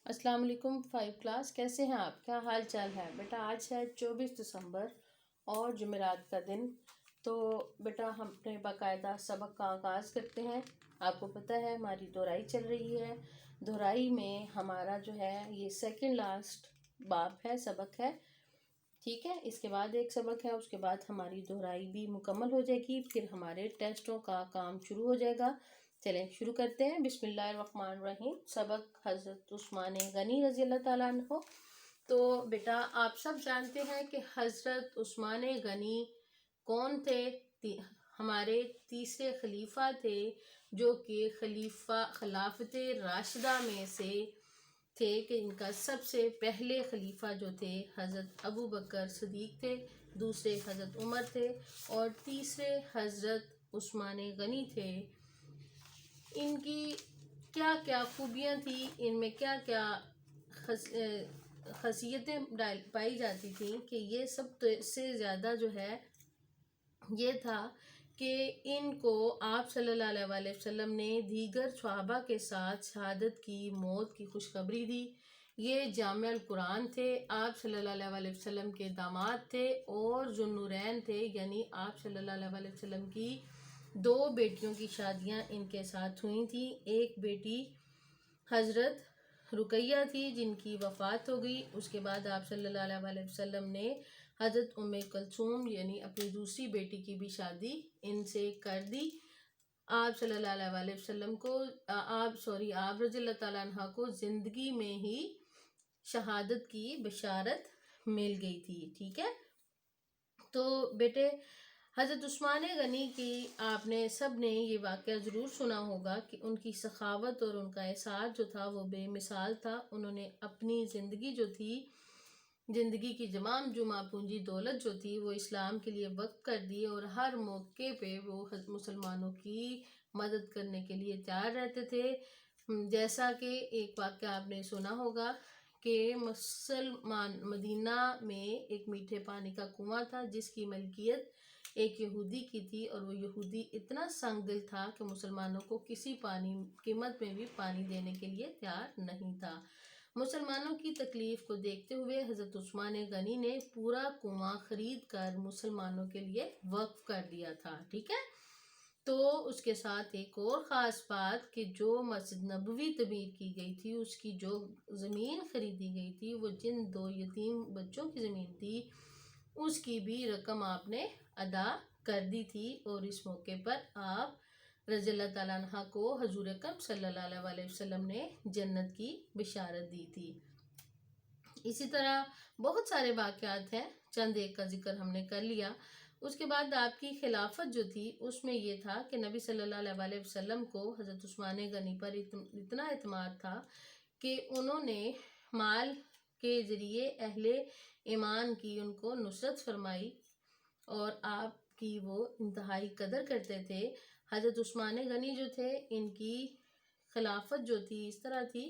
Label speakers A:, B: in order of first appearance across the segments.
A: السلام علیکم 5 کلاس، کیسے ہیں آپ؟ کیا حال چال ہے بیٹا؟ آج ہے 24 دسمبر اور جمعرات کا دن۔ تو بیٹا ہم اپنے باقاعدہ سبق کا آغاز کرتے ہیں۔ آپ کو پتہ ہے ہماری دہرائی چل رہی ہے۔ دہرائی میں ہمارا جو ہے یہ سیکنڈ لاسٹ باب ہے، سبق ہے، ٹھیک ہے۔ اس کے بعد ایک سبق ہے، اس کے بعد ہماری دہرائی بھی مکمل ہو جائے گی، پھر ہمارے ٹیسٹوں کا کام شروع ہو جائے گا۔ چلیں شروع کرتے ہیں۔ بسم اللہ الرحمن الرحیم۔ سبق حضرت عثمان غنی رضی اللہ تعالیٰ عنہ۔ تو بیٹا آپ سب جانتے ہیں کہ حضرت عثمان غنی کون تھے؟ ہمارے تیسرے خلیفہ تھے، جو کہ خلافت راشدہ میں سے تھے، کہ ان کا سب سے پہلے خلیفہ جو تھے حضرت ابو بکر صدیق تھے، دوسرے حضرت عمر تھے اور تیسرے حضرت عثمان غنی تھے۔ ان کی کیا کیا خوبیاں تھیں، ان میں کیا کیا خاصیتیں پائی جاتی تھیں، کہ یہ سب سے زیادہ جو ہے یہ تھا کہ ان کو آپ صلی اللہ علیہ وسلم نے دیگر صحابہ کے ساتھ شہادت کی، موت کی خوشخبری دی۔ یہ جامع القرآن تھے، آپ صلی اللہ علیہ وسلم کے داماد تھے اور ذو النورین تھے، یعنی آپ صلی اللہ علیہ وسلم کی 2 بیٹیوں کی شادیاں ان کے ساتھ ہوئی تھیں۔ ایک بیٹی حضرت رقیہ تھی جن کی وفات ہو گئی، اس کے بعد آپ صلی اللہ علیہ وسلم نے حضرت ام کلثوم یعنی اپنی دوسری بیٹی کی بھی شادی ان سے کر دی۔ آپ صلی اللہ علیہ وسلم کو آپ رضی اللہ تعالیٰ عنہ کو زندگی میں ہی شہادت کی بشارت مل گئی تھی، ٹھیک ہے۔ تو بیٹے حضرت عثمان غنی کی آپ نے سب نے یہ واقعہ ضرور سنا ہوگا کہ ان کی سخاوت اور ان کا احساس جو تھا وہ بے مثال تھا۔ انہوں نے اپنی زندگی جو تھی، زندگی کی تمام جمع پونجی دولت جو تھی وہ اسلام کے لیے وقف کر دی، اور ہر موقع پہ وہ مسلمانوں کی مدد کرنے کے لیے تیار رہتے تھے۔ جیسا کہ ایک واقعہ آپ نے سنا ہوگا کہ مدینہ میں ایک میٹھے پانی کا کنواں تھا جس کی ملکیت ایک یہودی کی تھی، اور وہ یہودی اتنا سنگ دل تھا کہ مسلمانوں کو کسی قیمت میں بھی پانی دینے کے لیے تیار نہیں تھا۔ مسلمانوں کی تکلیف کو دیکھتے ہوئے حضرت عثمان غنی نے پورا کنواں خرید کر مسلمانوں کے لیے وقف کر دیا تھا، ٹھیک ہے۔ تو اس کے ساتھ ایک اور خاص بات کہ جو مسجد نبوی تعمیر کی گئی تھی، اس کی جو زمین خریدی گئی تھی وہ جن 2 یتیم بچوں کی زمین تھی، اس کی بھی رقم آپ نے ادا کر دی تھی، اور اس موقع پر آپ رضی اللہ تعالیٰ عنہ کو حضور اکرم صلی اللہ علیہ وسلم نے جنت کی بشارت دی تھی۔ اسی طرح بہت سارے واقعات ہیں، چند ایک کا ذکر ہم نے کر لیا۔ اس کے بعد آپ کی خلافت جو تھی اس میں یہ تھا کہ نبی صلی اللہ علیہ وسلم کو حضرت عثمان غنی پر اتنا اعتماد تھا کہ انہوں نے مال کے ذریعے اہل ایمان کی ان کو نصرت فرمائی، اور آپ کی وہ انتہائی قدر کرتے تھے۔ حضرت عثمان غنی جو تھے، ان کی خلافت جو تھی اس طرح تھی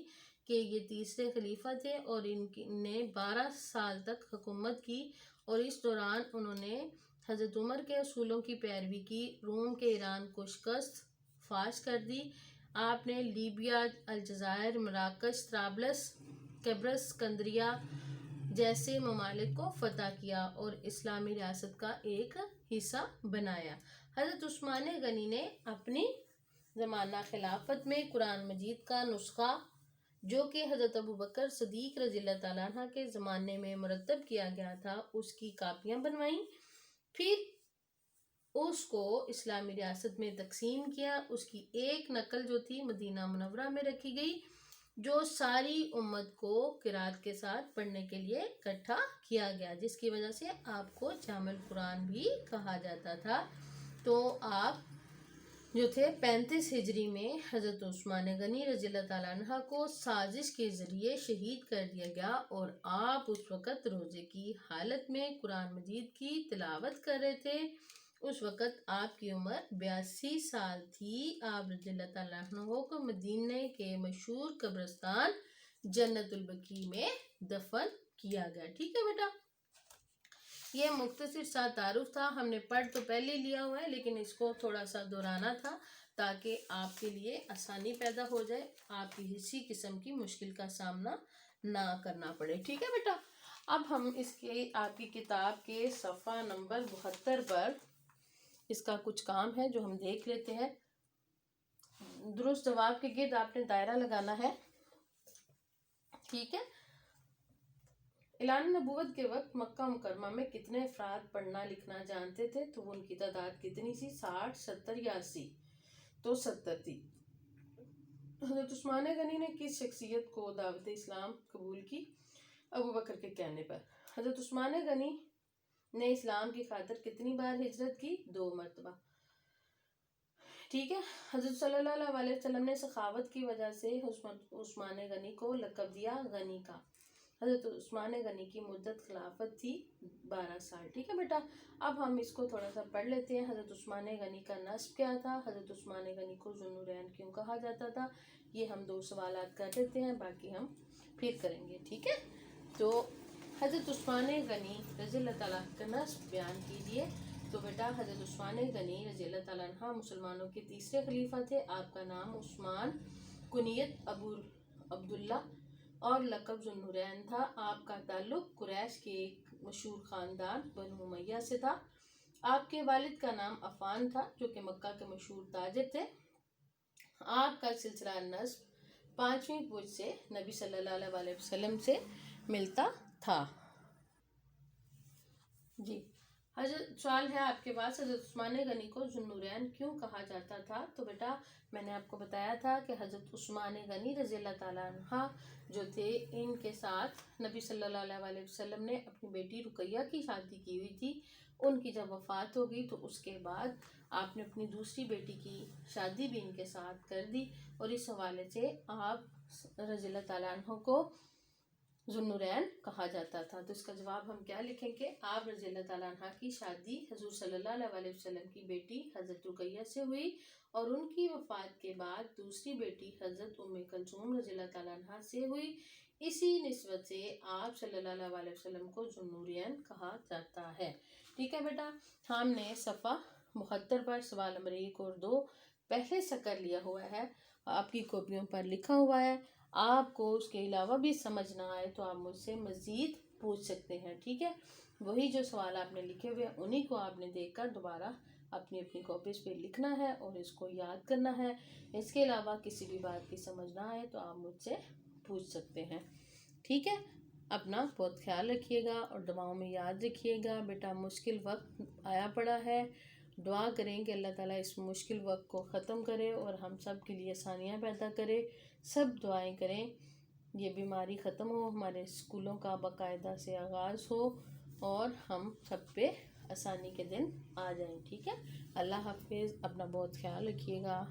A: کہ یہ تیسرے خلیفہ تھے، اور ان نے 12 سال تک حکومت کی، اور اس دوران انہوں نے حضرت عمر کے اصولوں کی پیروی کی، روم کے ایران کو شکست فاش کر دی۔ آپ نے لیبیا، الجزائر، مراکش، طرابلس، قبرص، اسکندریہ جیسے ممالک کو فتح کیا اور اسلامی ریاست کا ایک حصہ بنایا۔ حضرت عثمان غنی نے اپنی زمانہ خلافت میں قرآن مجید کا نسخہ جو کہ حضرت ابو بکر صدیق رضی اللہ تعالیٰ عنہ کے زمانے میں مرتب کیا گیا تھا، اس کی کاپیاں بنوائیں، پھر اس کو اسلامی ریاست میں تقسیم کیا۔ اس کی ایک نقل جو تھی مدینہ منورہ میں رکھی گئی، جو ساری امت کو قرات کے ساتھ پڑھنے کے لیے اکٹھا کیا گیا، جس کی وجہ سے آپ کو جامع القرآن بھی کہا جاتا تھا۔ تو آپ جو تھے 35 ہجری میں حضرت عثمان غنی رضی اللہ تعالیٰ عنہ کو سازش کے ذریعے شہید کر دیا گیا، اور آپ اس وقت روزے کی حالت میں قرآن مجید کی تلاوت کر رہے تھے۔ اس وقت آپ کی عمر 82 سال تھی۔ آپ رضی اللہ تعالیٰ عنہ کو مدینہ کے مشہور قبرستان جنت البقیع میں دفن کیا گیا، ٹھیک ہے بیٹا۔ یہ مختصر سا تعارف تھا، ہم نے پڑھ تو پہلے لیا ہوا ہے لیکن اس کو تھوڑا سا دہرانا تھا تاکہ آپ کے لیے آسانی پیدا ہو جائے، آپ کی کسی قسم کی مشکل کا سامنا نہ کرنا پڑے. ٹھیک ہے بیٹا. اب ہم اس کے آپ کی کتاب کے صفحہ نمبر 72 پر اس کا کچھ کام ہے جو ہم دیکھ لیتے ہیں. درست جواب کے گرد آپ نے دائرہ لگانا ہے. ٹھیک ہے. اعلان نبوت کے وقت مکہ مکرمہ میں کتنے افراد پڑھنا لکھنا جانتے تھے؟ تو ان کی تعداد کتنی سی؟ 60، 70 یا 80؟ تو 70 تھی. حضرت عثمان غنی نے کس شخصیت کو دعوت اسلام قبول کی؟ ابو بکر کے کہنے پر. حضرت عثمان غنی نے اسلام کی خاطر کتنی بار ہجرت کی؟ 2 مرتبہ. ٹھیک ہے. حضرت صلی اللہ علیہ وسلم نے سخاوت کی وجہ سے عثمان غنی کو لقب دیا غنی کا. حضرت عثمان غنی کی مدت خلافت تھی 12 سال. ٹھیک ہے بیٹا. اب ہم اس کو تھوڑا سا پڑھ لیتے ہیں. حضرت عثمان غنی کا نسب کیا تھا؟ حضرت عثمان غنی کو ذو النورین کیوں کہا جاتا تھا؟ یہ ہم 2 سوالات کر لیتے ہیں، باقی ہم پھر کریں گے. ٹھیک ہے. تو حضرت عثمان غنی رضی اللہ تعالیٰ کا نسب بیان کیجئے. تو بیٹا حضرت عثمان غنی رضی اللہ تعالیٰ عنہ مسلمانوں کے تیسرے خلیفہ تھے. آپ کا نام عثمان، کنیت ابو عبداللہ اور لقب ذو النورین تھا. آپ کا تعلق قریش کے ایک مشہور خاندان بنو امیہ سے تھا. آپ کے والد کا نام عفان تھا جو کہ مکہ کے مشہور تاجر تھے. آپ کا سلسلہ نسب 5ویں پوج سے نبی صلی اللہ علیہ وسلم سے ملتا تھا. جی. حضرت سوال ہے آپ کے پاس، حضرت عثمان غنی کو ذو النورین کیوں کہا جاتا تھا؟ تو بیٹا میں نے آپ کو بتایا تھا کہ حضرت عثمان غنی رضی اللہ تعالیٰ عنہ جو تھے، ان کے ساتھ نبی صلی اللہ علیہ وسلم نے اپنی بیٹی رقیہ کی شادی کی ہوئی تھی. ان کی جب وفات ہو گئی تو اس کے بعد آپ نے اپنی دوسری بیٹی کی شادی بھی ان کے ساتھ کر دی، اور اس حوالے سے آپ رضی اللہ تعالیٰ عنہ کو ذو النورین کہا جاتا تھا. تو اس کا جواب ہم کیا لکھیں گے؟ آپ رضی اللہ تعالیٰ عنہ کی شادی حضور صلی اللہ علیہ وسلم کی بیٹی حضرت رقیہ سے ہوئی، اور ان کی وفات کے بعد دوسری بیٹی حضرت ام کلثوم رضی اللہ تعالیٰ عنہ سے ہوئی. اسی نسبت سے آپ صلی اللہ علیہ وسلم کو ذو النورین کہا جاتا ہے. ٹھیک ہے بیٹا. ہم نے صفحہ 72 پر سوال نمبر 1 اور 2 پہلے سے کر لیا ہوا ہے، آپ کی کاپیوں پر لکھا ہوا ہے. آپ کو اس کے علاوہ بھی سمجھ نہ آئے تو آپ مجھ سے مزید پوچھ سکتے ہیں. ٹھیک ہے. وہی جو سوال آپ نے لکھے ہوئے انہی کو آپ نے دیکھ کر دوبارہ اپنی کاپیز پہ لکھنا ہے اور اس کو یاد کرنا ہے. اس کے علاوہ کسی بھی بات کی سمجھ نہ آئے تو آپ مجھ سے پوچھ سکتے ہیں. ٹھیک ہے. اپنا بہت خیال رکھیے گا اور دعاؤں میں یاد رکھیے گا. بیٹا مشکل وقت آیا پڑا ہے، دعا کریں کہ اللہ تعالیٰ اس مشکل وقت کو ختم کرے اور ہم سب کے لیے آسانیاں پیدا کرے. سب دعائیں کریں یہ بیماری ختم ہو، ہمارے اسکولوں کا باقاعدہ سے آغاز ہو اور ہم سب پہ آسانی کے دن آ جائیں. ٹھیک ہے. اللہ حافظ. اپنا بہت خیال رکھیے گا.